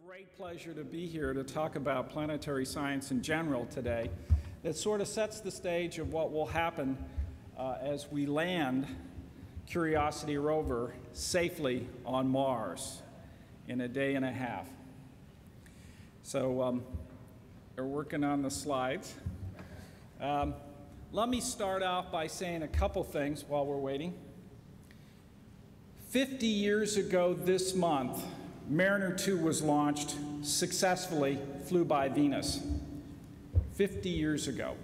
great pleasure to be here to talk about planetary science in general today. That sort of sets the stage of what will happen as we land Curiosity rover safely on Mars in a day and a half. So we're working on the slides. Let me start off by saying a couple things while we're waiting. 50 years ago this month, Mariner 2 was launched successfully, flew by Venus. 50 years ago.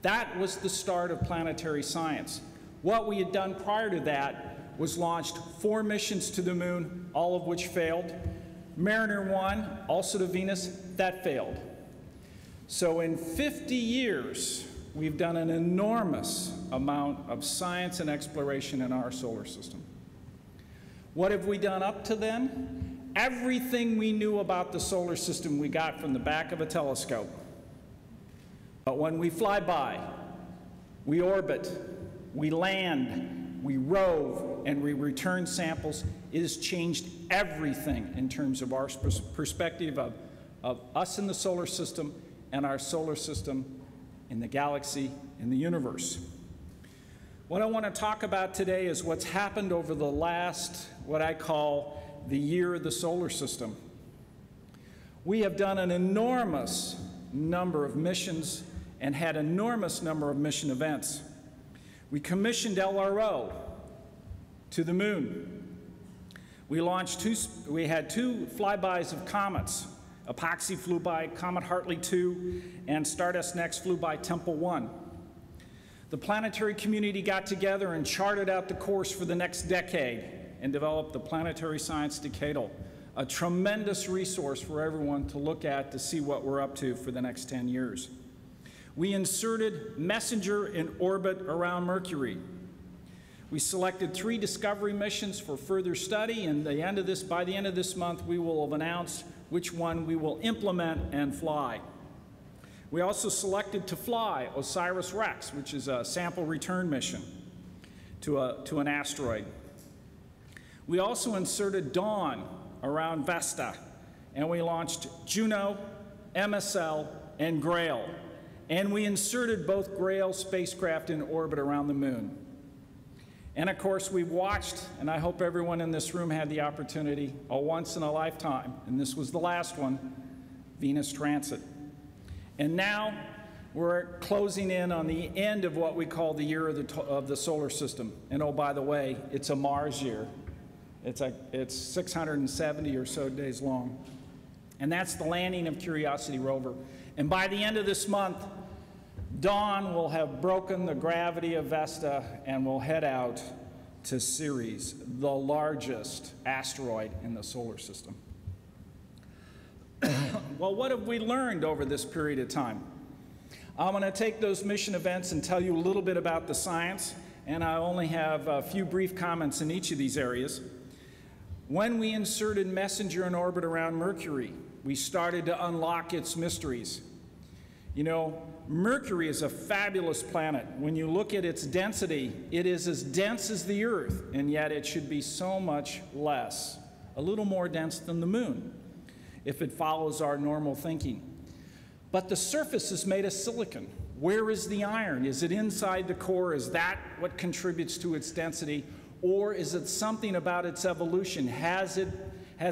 That was the start of planetary science. What we had done prior to that was launched 4 missions to the moon, all of which failed. Mariner 1, also to Venus, that failed. So in 50 years, we've done an enormous amount of science and exploration in our solar system. What have we done up to then? Everything we knew about the solar system we got from the back of a telescope. But when we fly by, we orbit, we land, we rove, and we return samples, it has changed everything in terms of our perspective of us in the solar system and our solar system in the galaxy, in the universe. What I want to talk about today is what's happened over the last, what I call the year of the solar system. We have done an enormous number of missions and had an enormous number of mission events. We commissioned LRO to the moon. We had 2 flybys of comets. Epoxy flew by Comet Hartley 2 and Stardust Next flew by Temple 1. The planetary community got together and charted out the course for the next decade and developed the Planetary Science Decadal, a tremendous resource for everyone to look at to see what we're up to for the next 10 years. We inserted Messenger in orbit around Mercury. We selected 3 discovery missions for further study, and by the end of this month, we will have announced which one we will implement and fly. We also selected to fly OSIRIS-REx, which is a sample return mission to an asteroid. We also inserted Dawn around Vesta, and we launched Juno, MSL, and Grail. And we inserted both Grail spacecraft in orbit around the moon. And of course, we've watched, and I hope everyone in this room had the opportunity, a once in a lifetime, and this was the last one, Venus transit. And now we're closing in on the end of what we call the year of the solar system. And oh, by the way, it's a Mars year. It's 670 or so days long. And that's the landing of Curiosity rover. And by the end of this month, Dawn will have broken the gravity of Vesta and will head out to Ceres, the largest asteroid in the solar system. Well, what have we learned over this period of time? I'm going to take those mission events and tell you a little bit about the science, and I only have a few brief comments in each of these areas. When we inserted Messenger in orbit around Mercury, we started to unlock its mysteries. You know, Mercury is a fabulous planet. When you look at its density, it is as dense as the Earth, and yet it should be so much less, a little more dense than the Moon, if it follows our normal thinking. But the surface is made of silicon. Where is the iron? Is it inside the core? Is that what contributes to its density? Or is it something about its evolution? Has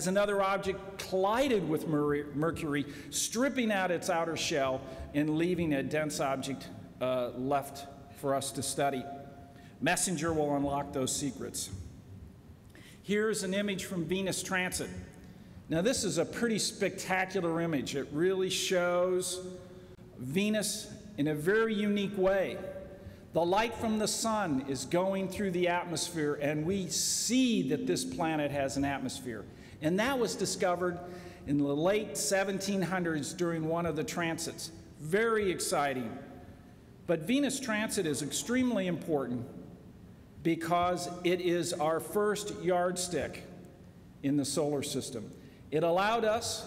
another object collided with Mercury, stripping out its outer shell and leaving a dense object left for us to study? Messenger will unlock those secrets. Here's an image from Venus transit. Now, this is a pretty spectacular image. It really shows Venus in a very unique way. The light from the sun is going through the atmosphere, and we see that this planet has an atmosphere. And that was discovered in the late 1700s during one of the transits. Very exciting. But Venus transit is extremely important because it is our first yardstick in the solar system. It allowed us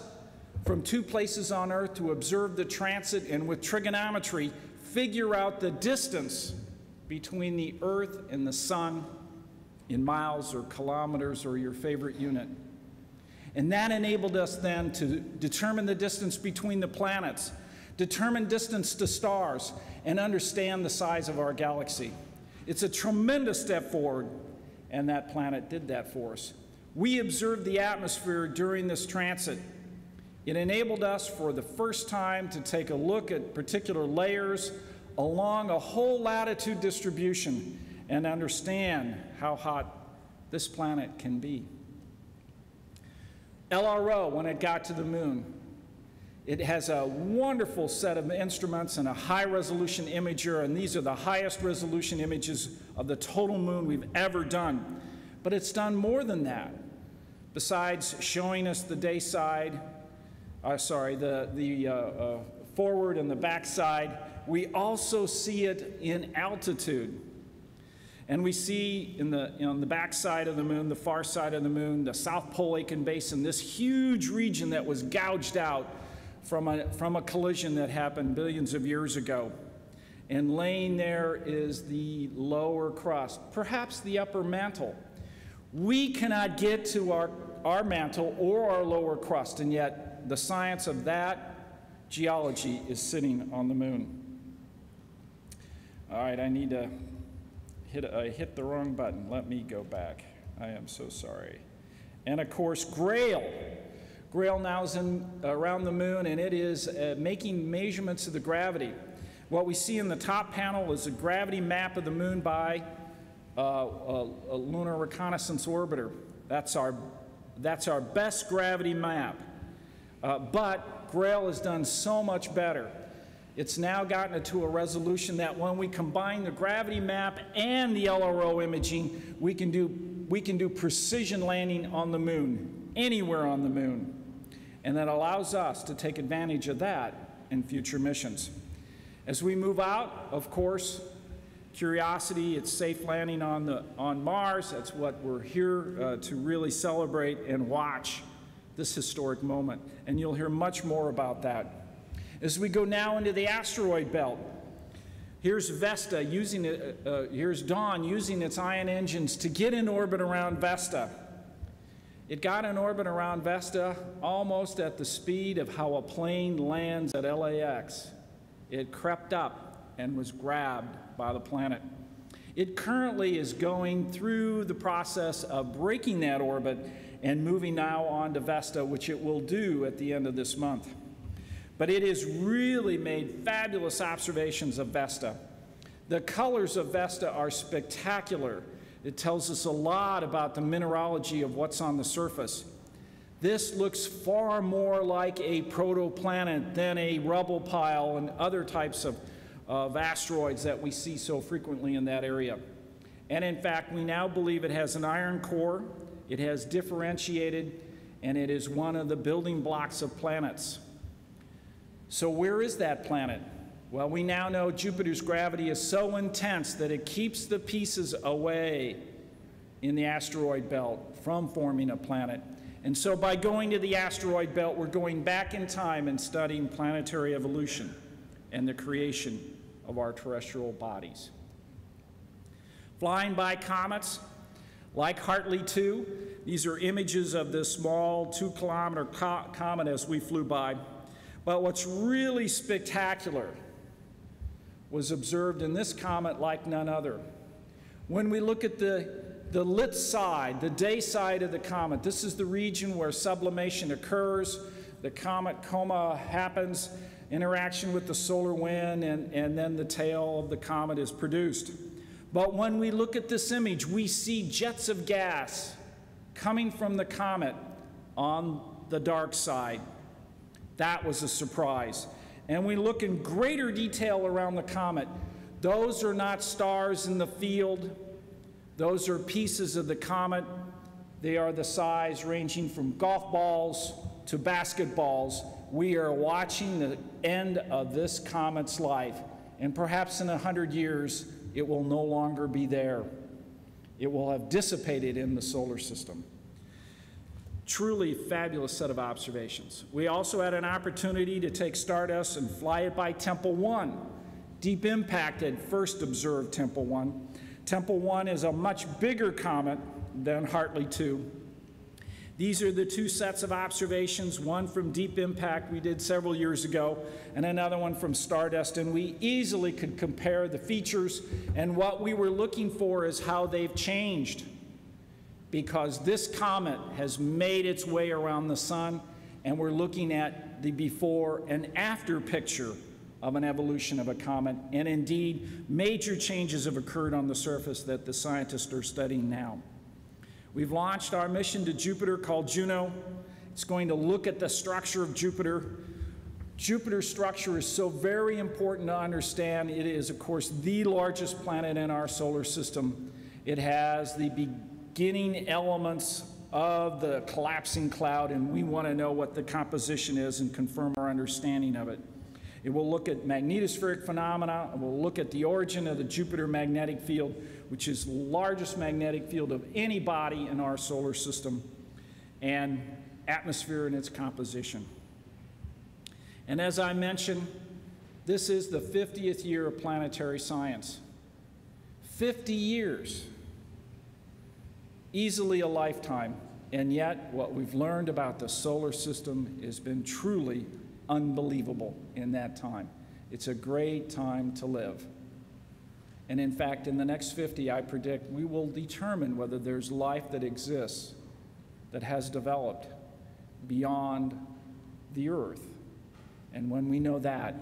from 2 places on Earth to observe the transit and with trigonometry figure out the distance between the Earth and the sun in miles or kilometers or your favorite unit. And that enabled us then to determine the distance between the planets, determine distance to stars, and understand the size of our galaxy. It's a tremendous step forward, and that planet did that for us. We observed the atmosphere during this transit. It enabled us for the first time to take a look at particular layers along a whole latitude distribution and understand how hot this planet can be. LRO, when it got to the moon, it has a wonderful set of instruments and a high-resolution imager, and these are the highest resolution images of the total moon we've ever done. But it's done more than that. Besides showing us the day side, the forward and the back side, we also see it in altitude. And we see on the back side of the moon, the far side of the moon, the South Pole Aitken Basin, this huge region that was gouged out from a collision that happened billions of years ago. And laying there is the lower crust, perhaps the upper mantle. We cannot get to our mantle or our lower crust, and yet the science of that geology is sitting on the moon. All right, I need to I hit the wrong button. Let me go back. I am so sorry. And of course, GRAIL. GRAIL now is around the moon, and it is making measurements of the gravity. What we see in the top panel is a gravity map of the moon by a lunar reconnaissance orbiter. That's our best gravity map. But GRAIL has done so much better. It's now gotten to a resolution that when we combine the gravity map and the LRO imaging, we can do precision landing on the moon, anywhere on the moon. And that allows us to take advantage of that in future missions. As we move out, of course, Curiosity, it's safe landing on Mars. That's what we're here to really celebrate and watch this historic moment. And you'll hear much more about that. As we go now into the asteroid belt, here's Vesta using here's Dawn using its ion engines to get in orbit around Vesta. It got in orbit around Vesta almost at the speed of how a plane lands at LAX. It crept up and was grabbed by the planet. It currently is going through the process of breaking that orbit and moving now on to Vesta, which it will do at the end of this month. But it has really made fabulous observations of Vesta. The colors of Vesta are spectacular. It tells us a lot about the mineralogy of what's on the surface. This looks far more like a protoplanet than a rubble pile and other types of asteroids that we see so frequently in that area. And in fact, we now believe it has an iron core, it has differentiated, and it is one of the building blocks of planets. So where is that planet? Well, we now know Jupiter's gravity is so intense that it keeps the pieces away in the asteroid belt from forming a planet. And so by going to the asteroid belt, we're going back in time and studying planetary evolution and the creation of our terrestrial bodies. Flying by comets, like Hartley 2, these are images of this small 2-kilometer comet as we flew by. But what's really spectacular was observed in this comet like none other. When we look at the lit side, the day side of the comet, this is the region where sublimation occurs, the comet coma happens, interaction with the solar wind, and then the tail of the comet is produced. But when we look at this image, we see jets of gas coming from the comet on the dark side. That was a surprise. And we look in greater detail around the comet. Those are not stars in the field. Those are pieces of the comet. They are the size ranging from golf balls to basketballs. We are watching the end of this comet's life. And perhaps in 100 years, it will no longer be there. It will have dissipated in the solar system. Truly fabulous set of observations. We also had an opportunity to take Stardust and fly it by Temple 1. Deep Impact had first observed Temple 1. Temple 1 is a much bigger comet than Hartley 2. These are the two sets of observations, one from Deep Impact we did several years ago, and another one from Stardust, and we easily could compare the features, and what we were looking for is how they've changed, because this comet has made its way around the sun, and we're looking at the before and after picture of an evolution of a comet, and indeed, major changes have occurred on the surface that the scientists are studying now. We've launched our mission to Jupiter called Juno. It's going to look at the structure of Jupiter. Jupiter's structure is so very important to understand. It is, of course, the largest planet in our solar system. It has the beginning elements of the collapsing cloud, and we want to know what the composition is and confirm our understanding of it. It will look at magnetospheric phenomena. It will look at the origin of the Jupiter magnetic field, which is the largest magnetic field of any body in our solar system, and atmosphere and its composition. And as I mentioned, this is the 50th year of planetary science. 50 years, easily a lifetime, and yet what we've learned about the solar system has been truly unbelievable in that time. It's a great time to live. And in fact, in the next 50, I predict we will determine whether there's life that exists, that has developed beyond the Earth. And when we know that,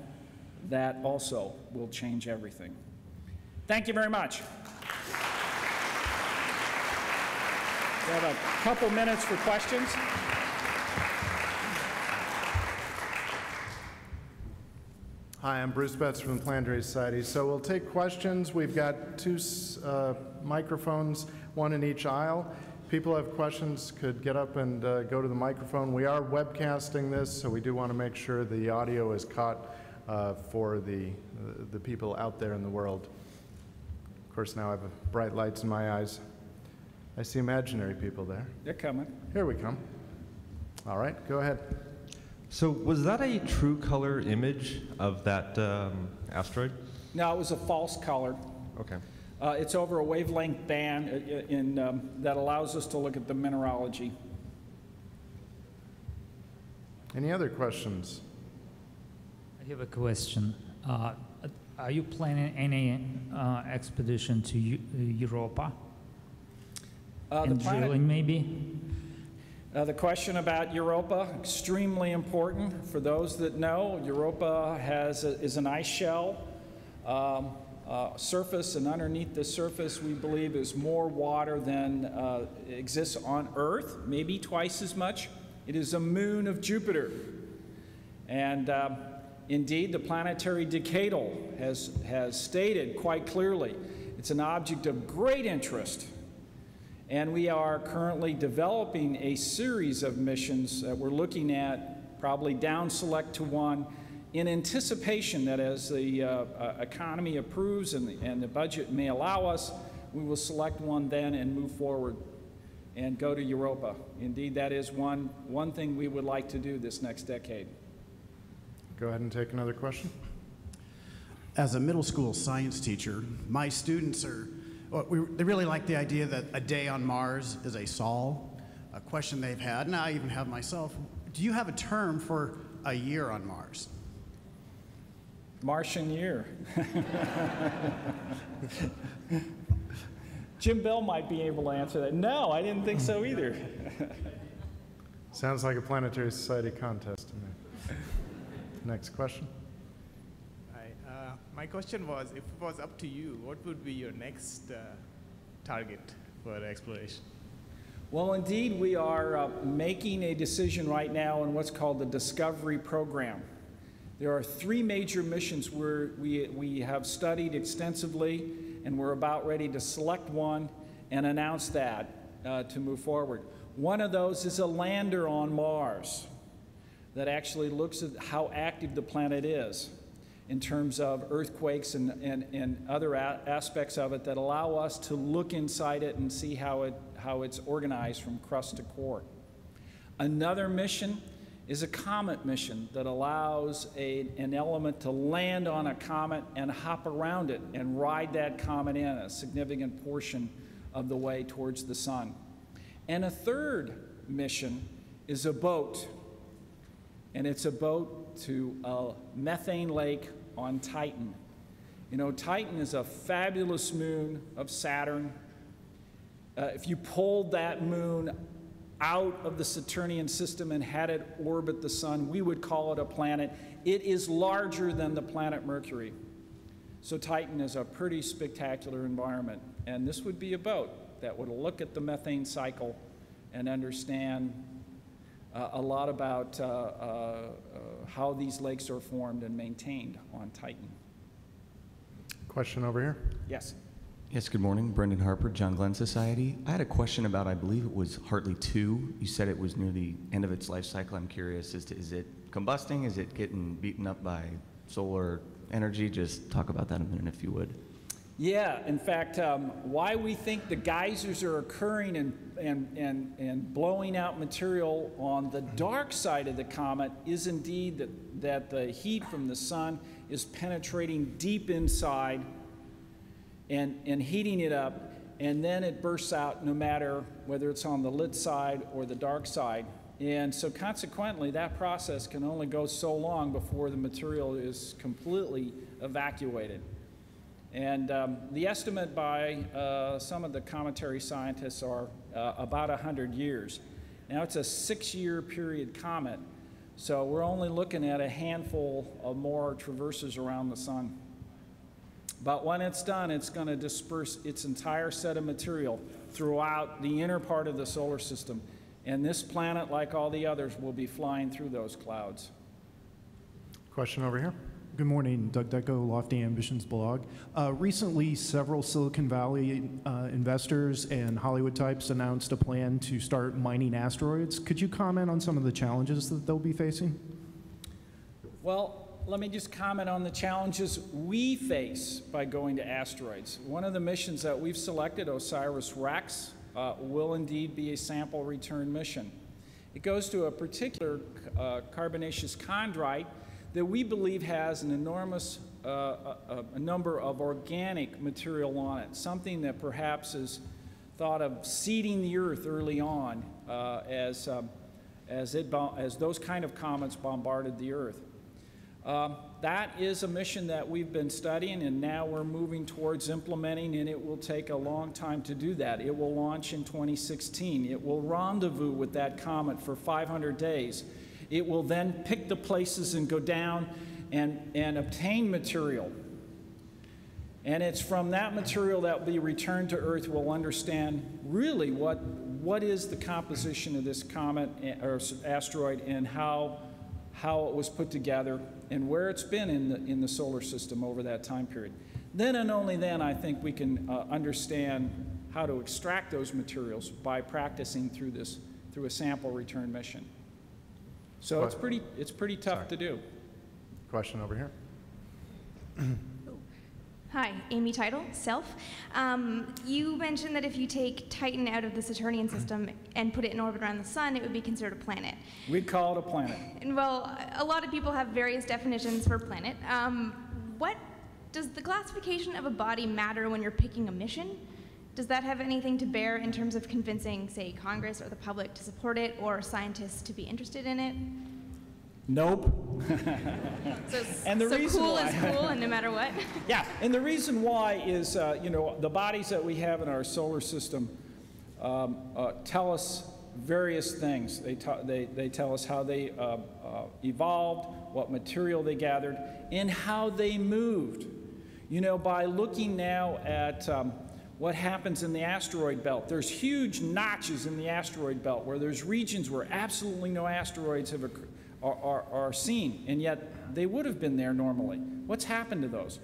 that also will change everything. Thank you very much. We have a couple minutes for questions. Hi, I'm Bruce Betts from the Planetary Society. So we'll take questions. We've got two microphones, one in each aisle. People who have questions could get up and go to the microphone. We are webcasting this, so we do want to make sure the audio is caught for the people out there in the world. Of course, now I have bright lights in my eyes. I see imaginary people there. They're coming. Here we come. All right, go ahead. So was that a true color image of that asteroid? No, it was a false color. Okay. It's over a wavelength band that allows us to look at the mineralogy. Any other questions? I have a question. Are you planning any expedition to Europa? And drilling, maybe? The question about Europa, extremely important. For those that know, Europa is an ice shell surface, and underneath the surface, we believe, is more water than exists on Earth, maybe twice as much. It is a moon of Jupiter. And indeed, the planetary decadal has stated quite clearly it's an object of great interest. And we are currently developing a series of missions that we're looking at, probably down select to one, in anticipation that as the economy approves and the budget may allow us, we will select one then and move forward and go to Europa. Indeed, that is one thing we would like to do this next decade. Go ahead and take another question. As a middle school science teacher, my students they really like the idea that a day on Mars is a sol. A question they've had, and I even have myself, do you have a term for a year on Mars? Martian year. Jim Bell might be able to answer that. No, I didn't think so either. Sounds like a Planetary Society contest to me. Next question. My question was, if it was up to you, what would be your next target for exploration? Well, indeed, we are making a decision right now on what's called the Discovery Program. There are 3 major missions where we have studied extensively, and we're about ready to select one and announce that to move forward. One of those is a lander on Mars that actually looks at how active the planet is in terms of earthquakes and other aspects of it that allow us to look inside it and see how it's organized from crust to core. Another mission is a comet mission that allows an element to land on a comet and hop around it and ride that comet in a significant portion of the way towards the sun. And a third mission is a boat, and it's a boat to a methane lake on Titan. You know, Titan is a fabulous moon of Saturn. If you pulled that moon out of the Saturnian system and had it orbit the sun, we would call it a planet. It is larger than the planet Mercury. So Titan is a pretty spectacular environment. And this would be a boat that would look at the methane cycle and understand a lot about how these lakes are formed and maintained on Titan. Question over here. Yes. Yes, good morning. Brendan Harper, John Glenn Society. I had a question about, I believe it was Hartley 2. You said it was near the end of its life cycle. I'm curious as to, is it combusting? Is it getting beaten up by solar energy? Just talk about that a minute if you would. Yeah, in fact, why we think the geysers are occurring and blowing out material on the dark side of the comet is indeed that the heat from the sun is penetrating deep inside and heating it up, and then it bursts out no matter whether it's on the lit side or the dark side. And so consequently, that process can only go so long before the material is completely evacuated. And the estimate by some of the cometary scientists are about 100 years. Now, it's a 6-year period comet, so we're only looking at a handful of more traverses around the sun. But when it's done, it's going to disperse its entire set of material throughout the inner part of the solar system. And this planet, like all the others, will be flying through those clouds. Question over here. Good morning, Doug Deco, Lofty Ambitions blog. Recently, several Silicon Valley investors and Hollywood types announced a plan to start mining asteroids. Could you comment on some of the challenges that they'll be facing? Well, let me just comment on the challenges we face by going to asteroids. One of the missions that we've selected, OSIRIS-REx, will indeed be a sample return mission. It goes to a particular carbonaceous chondrite that we believe has an enormous a number of organic material on it, something that perhaps is thought of seeding the Earth early on as those kind of comets bombarded the Earth. That is a mission that we've been studying, and now we're moving towards implementing, and it will take a long time to do that. It will launch in 2016. It will rendezvous with that comet for 500 days. It will then pick the places and go down and obtain material. And it's from that material that will be returned to Earth we'll understand really what is the composition of this comet or asteroid and how it was put together and where it's been in the solar system over that time period. Then and only then I think we can understand how to extract those materials by practicing through a sample return mission. So it's pretty tough to do. Question over here. Hi, Amy Title, Self. You mentioned that if you take Titan out of the Saturnian system and put it in orbit around the sun, it would be considered a planet. We'd call it a planet. And well, a lot of people have various definitions for planet. What does the classification of a body matter when you're picking a mission? Does that have anything to bear in terms of convincing, say, Congress or the public to support it or scientists to be interested in it? Nope. And the reason cool why, is cool, and no matter what. Yeah, and the reason why is, the bodies that we have in our solar system tell us various things. They tell us how they evolved, what material they gathered, and how they moved. You know, by looking now at what happens in the asteroid belt, there's huge notches in the asteroid belt where there's regions where absolutely no asteroids are seen, and yet they would have been there normally. What's happened to those?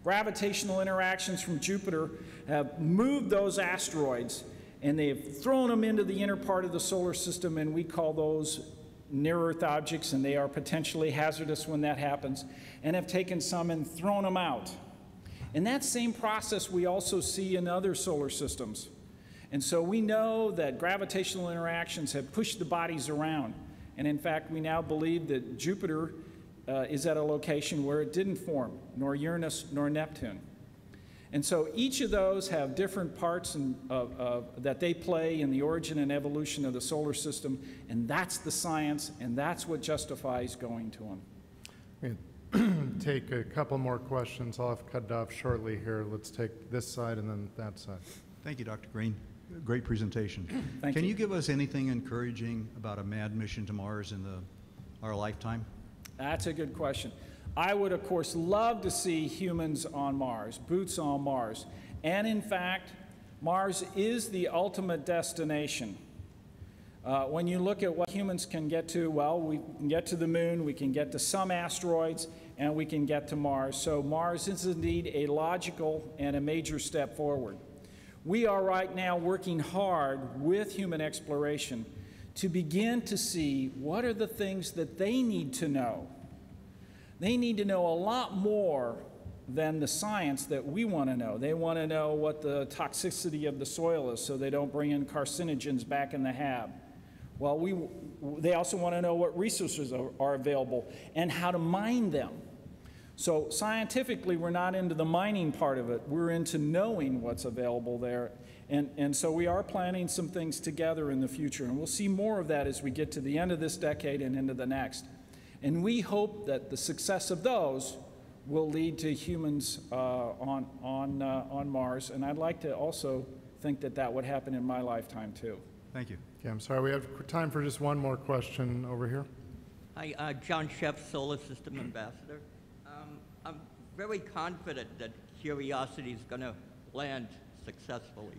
Gravitational interactions from Jupiter have moved those asteroids, and they've thrown them into the inner part of the solar system, and we call those near-Earth objects, and they are potentially hazardous when that happens, and have taken some and thrown them out. And that same process we also see in other solar systems. And so we know that gravitational interactions have pushed the bodies around. And in fact, we now believe that Jupiter is at a location where it didn't form, nor Uranus nor Neptune. And so each of those have different parts that they play in the origin and evolution of the solar system, and that's the science, and that's what justifies going to them. Take a couple more questions. I'll have cut off shortly here. Let's take this side and then that side. Thank you, Dr. Green. Great presentation. Thank Can you. you give us anything encouraging about a manned mission to Mars in our lifetime? That's a good question. I would, of course, love to see humans on Mars, boots on Mars. And in fact, Mars is the ultimate destination. When you look at what humans can get to, well, we can get to the moon, we can get to some asteroids, and we can get to Mars. So Mars is indeed a logical and a major step forward. We are right now working hard with human exploration to begin to see what are the things that they need to know. They need to know a lot more than the science that we want to know. They want to know what the toxicity of the soil is so they don't bring in carcinogens back in the hab. Well, they also want to know what resources are available and how to mine them. So scientifically, we're not into the mining part of it. We're into knowing what's available there. And so we are planning some things together in the future. And we'll see more of that as we get to the end of this decade and into the next. And we hope that the success of those will lead to humans on Mars. And I'd like to also think that that would happen in my lifetime, too. Thank you. Okay, I'm sorry. We have time for just one more question over here. Hi, John Sheff, Solar System Ambassador. I'm very confident that Curiosity is going to land successfully.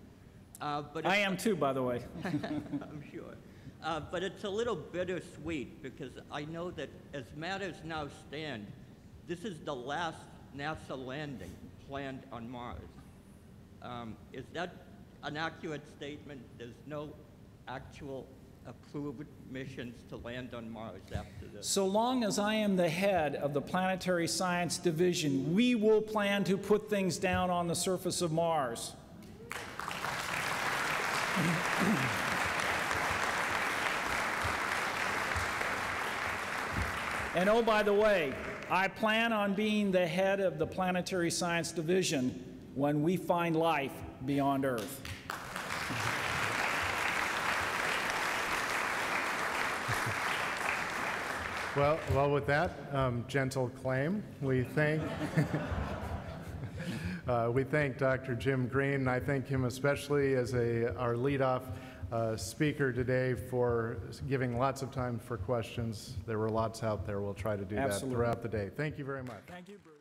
But I am too, by the way. I'm sure. But it's a little bittersweet because I know that as matters now stand, this is the last NASA landing planned on Mars. Is that an accurate statement? There's no actual approved missions to land on Mars after this? So long as I am the head of the Planetary Science Division, we will plan to put things down on the surface of Mars. And oh, by the way, I plan on being the head of the Planetary Science Division when we find life beyond Earth. Well, with that gentle claim, we thank Dr. Jim Green, and I thank him especially as our leadoff speaker today for giving lots of time for questions. There were lots out there. We'll try to do that throughout the day. Thank you very much. Thank you, Bruce.